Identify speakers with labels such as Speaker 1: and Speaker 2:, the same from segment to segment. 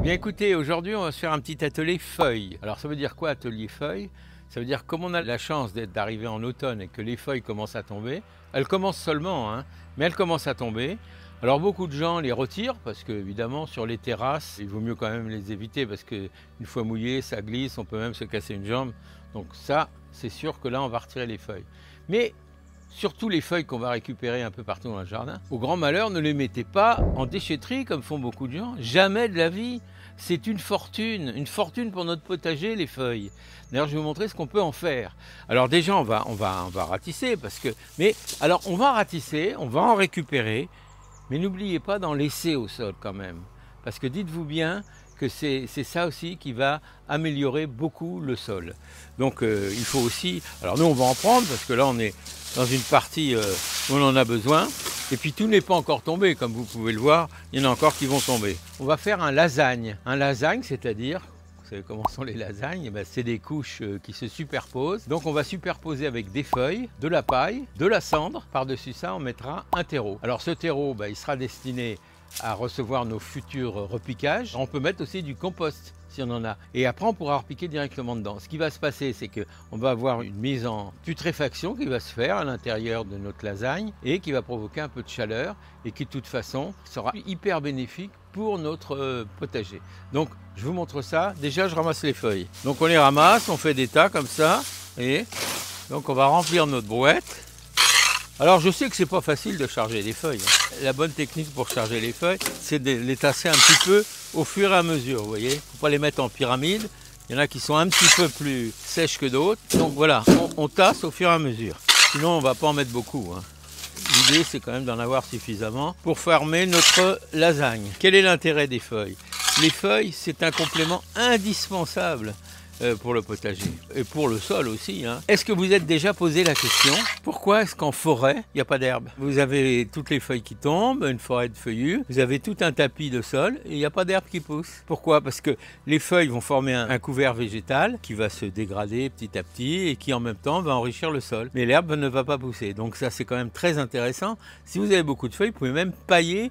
Speaker 1: Bien écoutez, aujourd'hui on va se faire un petit atelier feuilles. Alors ça veut dire quoi atelier feuilles? Ça veut dire comme on a la chance d'arriver en automne et que les feuilles commencent à tomber, elles commencent seulement, mais elles commencent à tomber. Alors beaucoup de gens les retirent parce que évidemment sur les terrasses, il vaut mieux quand même les éviter parce qu'une fois mouillé, ça glisse, on peut même se casser une jambe. Donc ça, c'est sûr que là on va retirer les feuilles. Mais surtout les feuilles qu'on va récupérer un peu partout dans le jardin, au grand malheur, ne les mettez pas en déchetterie comme font beaucoup de gens. Jamais de la vie. C'est une fortune pour notre potager, les feuilles. D'ailleurs, je vais vous montrer ce qu'on peut en faire. Alors déjà, on va ratisser, alors on va ratisser, on va en récupérer, mais n'oubliez pas d'en laisser au sol quand même. Parce que dites-vous bien que c'est ça aussi qui va améliorer beaucoup le sol. Donc il faut aussi, alors nous on va en prendre parce que là on est dans une partie où on en a besoin. Et puis tout n'est pas encore tombé, comme vous pouvez le voir, il y en a encore qui vont tomber. On va faire un lasagne. Un lasagne, c'est-à-dire, vous savez comment sont les lasagnes? C'est des couches qui se superposent. Donc on va superposer avec des feuilles, de la paille, de la cendre. Par-dessus ça, on mettra un terreau. Alors ce terreau, il sera destiné à recevoir nos futurs repiquages. On peut mettre aussi du compost si on en a. Et après, on pourra repiquer directement dedans. Ce qui va se passer, c'est qu'on va avoir une mise en putréfaction qui va se faire à l'intérieur de notre lasagne et qui va provoquer un peu de chaleur et qui, de toute façon, sera hyper bénéfique pour notre potager. Donc, je vous montre ça. Déjà, je ramasse les feuilles. Donc, on les ramasse, on fait des tas comme ça. Et donc, on va remplir notre brouette. Alors je sais que c'est pas facile de charger les feuilles. La bonne technique pour charger les feuilles, c'est de les tasser un petit peu au fur et à mesure, vous voyez. Faut pas les mettre en pyramide. Il y en a qui sont un petit peu plus sèches que d'autres. Donc voilà, on tasse au fur et à mesure. Sinon on va pas en mettre beaucoup. L'idée c'est quand même d'en avoir suffisamment pour former notre lasagne. Quel est l'intérêt des feuilles? Les feuilles, c'est un complément indispensable pour le potager et pour le sol aussi. Est-ce que vous êtes déjà posé la question, pourquoi est-ce qu'en forêt il n'y a pas d'herbe? Vous avez toutes les feuilles qui tombent, une forêt de feuillus, vous avez tout un tapis de sol et il n'y a pas d'herbe qui pousse. Pourquoi? Parce que les feuilles vont former un couvert végétal qui va se dégrader petit à petit et qui en même temps va enrichir le sol. Mais l'herbe ne va pas pousser. Donc ça c'est quand même très intéressant. Si vous avez beaucoup de feuilles, vous pouvez même pailler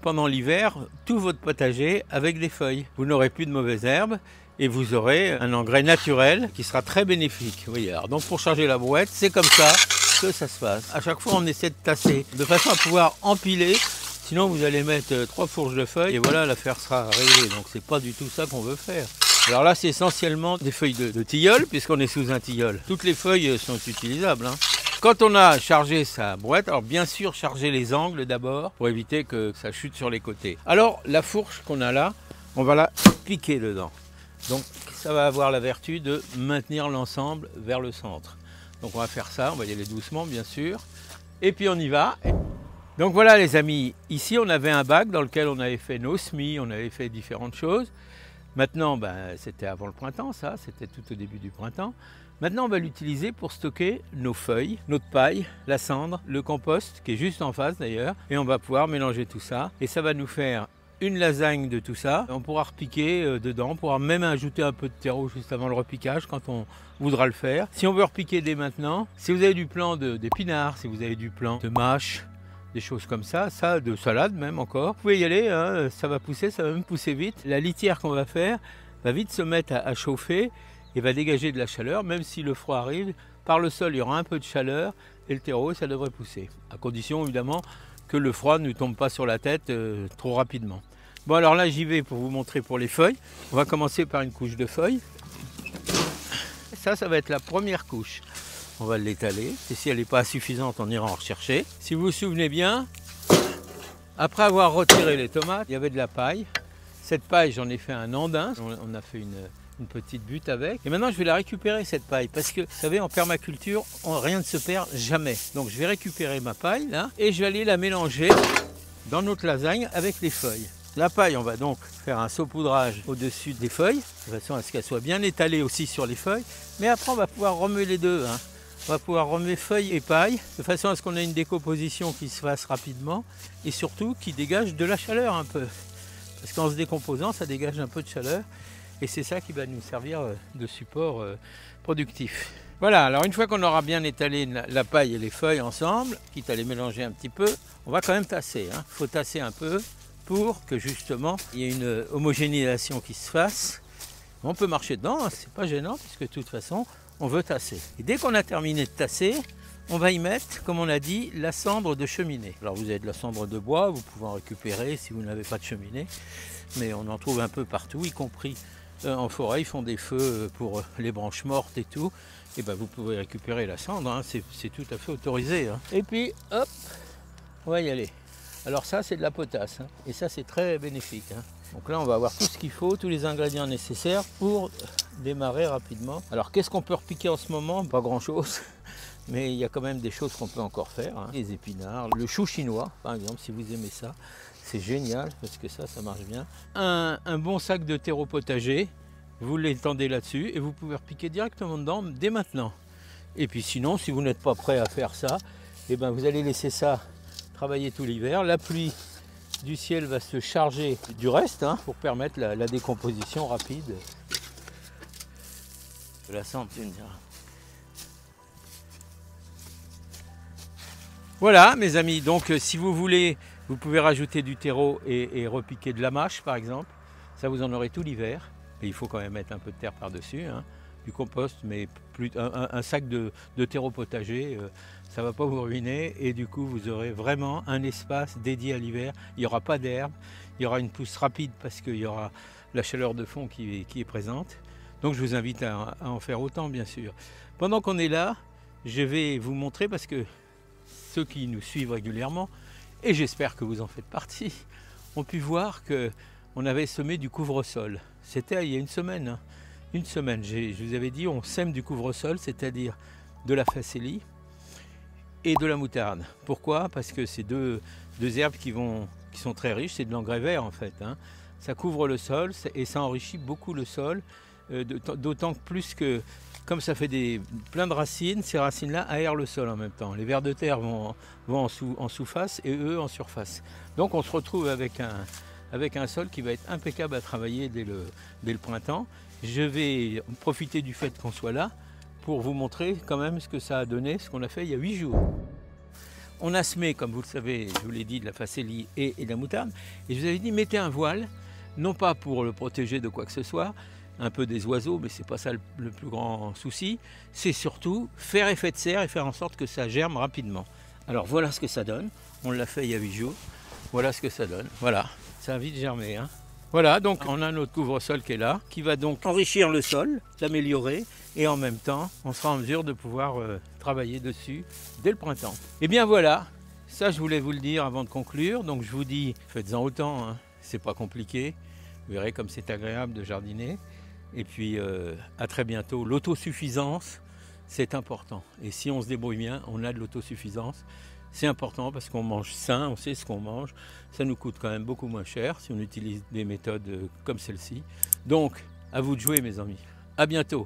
Speaker 1: pendant l'hiver tout votre potager avec des feuilles. Vous n'aurez plus de mauvaises herbes et vous aurez un engrais naturel qui sera très bénéfique. Oui, alors donc pour charger la brouette, c'est comme ça que ça se passe. À chaque fois, on essaie de tasser de façon à pouvoir empiler. Sinon, vous allez mettre 3 fourches de feuilles et voilà, l'affaire sera réglée. Donc, c'est pas du tout ça qu'on veut faire. Alors là, c'est essentiellement des feuilles de tilleul, puisqu'on est sous un tilleul. Toutes les feuilles sont utilisables. Quand on a chargé sa brouette, alors bien sûr, charger les angles d'abord pour éviter que ça chute sur les côtés. Alors, la fourche qu'on a là, on va la piquer dedans. Donc ça va avoir la vertu de maintenir l'ensemble vers le centre. Donc on va faire ça, on va y aller doucement bien sûr. Et puis on y va. Donc voilà les amis, ici on avait un bac dans lequel on avait fait nos semis, on avait fait différentes choses. Maintenant, c'était avant le printemps ça, c'était tout au début du printemps. Maintenant on va l'utiliser pour stocker nos feuilles, notre paille, la cendre, le compost qui est juste en face d'ailleurs. Et on va pouvoir mélanger tout ça et ça va nous faire une lasagne de tout ça. On pourra repiquer dedans, on pourra même ajouter un peu de terreau juste avant le repiquage quand on voudra le faire. Si on veut repiquer dès maintenant, si vous avez du plant d'épinards, si vous avez du plant de mâche, des choses comme ça, de salade même encore, vous pouvez y aller, ça va pousser, ça va même pousser vite. La litière qu'on va faire va vite se mettre à chauffer et va dégager de la chaleur, même si le froid arrive, par le sol il y aura un peu de chaleur et le terreau ça devrait pousser. À condition évidemment que le froid ne tombe pas sur la tête trop rapidement. Bon alors là j'y vais pour vous montrer pour les feuilles. On va commencer par une couche de feuilles. Ça va être la première couche. On va l'étaler. Et si elle n'est pas suffisante, on ira en rechercher. Si vous vous souvenez bien, après avoir retiré les tomates, il y avait de la paille. Cette paille, j'en ai fait un andin. On a fait une petite butte avec. Et maintenant, je vais la récupérer, cette paille. Parce que, vous savez, en permaculture, rien ne se perd jamais. Donc, je vais récupérer ma paille, là, et je vais aller la mélanger dans notre lasagne avec les feuilles. La paille, on va donc faire un saupoudrage au-dessus des feuilles, de façon à ce qu'elle soit bien étalée aussi sur les feuilles. Mais après, on va pouvoir remuer les deux. On va pouvoir remuer feuilles et paille, de façon à ce qu'on ait une décomposition qui se fasse rapidement, et surtout qui dégage de la chaleur un peu. Parce qu'en se décomposant, ça dégage un peu de chaleur. Et c'est ça qui va nous servir de support productif. Voilà, alors une fois qu'on aura bien étalé la paille et les feuilles ensemble, quitte à les mélanger un petit peu, on va quand même tasser. Il faut tasser un peu pour que justement il y ait une homogénéisation qui se fasse. On peut marcher dedans, hein, c'est pas gênant puisque de toute façon on veut tasser. Et dès qu'on a terminé de tasser, on va y mettre, comme on l'a dit, la cendre de cheminée. Alors vous avez de la cendre de bois, vous pouvez en récupérer si vous n'avez pas de cheminée, mais on en trouve un peu partout, y compris en forêt. Ils font des feux pour les branches mortes et tout. Et ben vous pouvez récupérer la cendre, hein, c'est tout à fait autorisé. Hein. Et puis hop, on va y aller. Alors ça c'est de la potasse, hein, et ça c'est très bénéfique. Hein. Donc là on va avoir tout ce qu'il faut, tous les ingrédients nécessaires pour démarrer rapidement. Alors qu'est-ce qu'on peut repiquer en ce moment? Pas grand chose, mais il y a quand même des choses qu'on peut encore faire. Hein. Les épinards, le chou chinois par exemple, si vous aimez ça, c'est génial parce que ça marche bien. Un bon sac de terreau potager, vous l'étendez là-dessus et vous pouvez repiquer directement dedans dès maintenant. Et puis sinon, si vous n'êtes pas prêt à faire ça, et ben vous allez laisser ça travailler tout l'hiver. La pluie du ciel va se charger du reste, hein, pour permettre la décomposition rapide de la cendre. Voilà mes amis, donc si vous voulez, vous pouvez rajouter du terreau et repiquer de la mâche par exemple. Ça vous en aurez tout l'hiver. Et il faut quand même mettre un peu de terre par-dessus, hein, du compost, mais plus, un sac de terreau potager, ça ne va pas vous ruiner. Et du coup, vous aurez vraiment un espace dédié à l'hiver. Il n'y aura pas d'herbe, il y aura une pousse rapide parce qu'il y aura la chaleur de fond qui est présente. Donc je vous invite à en faire autant, bien sûr. Pendant qu'on est là, je vais vous montrer, parce que ceux qui nous suivent régulièrement, et j'espère que vous en faites partie, ont pu voir qu'on avait semé du couvre-sol. C'était il y a une semaine. Hein. Une semaine, je vous avais dit, on sème du couvre-sol, c'est-à-dire de la facélie et de la moutarde. Pourquoi? Parce que c'est deux herbes qui sont très riches, c'est de l'engrais vert en fait. Hein. Ça couvre le sol et ça enrichit beaucoup le sol, d'autant que plus que, comme ça fait plein de racines, ces racines-là aèrent le sol en même temps. Les vers de terre vont en sous-face et eux en surface. Donc on se retrouve avec un sol qui va être impeccable à travailler dès le printemps. Je vais profiter du fait qu'on soit là pour vous montrer quand même ce que ça a donné, ce qu'on a fait il y a 8 jours. On a semé, comme vous le savez, je vous l'ai dit, de la facélie et de la moutarde. Et je vous avais dit, mettez un voile, non pas pour le protéger de quoi que ce soit, un peu des oiseaux, mais c'est pas ça le plus grand souci. C'est surtout faire effet de serre et faire en sorte que ça germe rapidement. Alors voilà ce que ça donne. On l'a fait il y a 8 jours. Voilà ce que ça donne. Voilà. Ça a vite germé. Hein. Voilà, donc on a notre couvre-sol qui est là, qui va donc enrichir le sol, l'améliorer, et en même temps, on sera en mesure de pouvoir travailler dessus dès le printemps. Et bien voilà, ça je voulais vous le dire avant de conclure, donc je vous dis, faites-en autant, hein. C'est pas compliqué, vous verrez comme c'est agréable de jardiner. Et puis à très bientôt. L'autosuffisance, c'est important, et si on se débrouille bien, on a de l'autosuffisance. C'est important parce qu'on mange sain, on sait ce qu'on mange. Ça nous coûte quand même beaucoup moins cher si on utilise des méthodes comme celle-ci. Donc, à vous de jouer mes amis. À bientôt.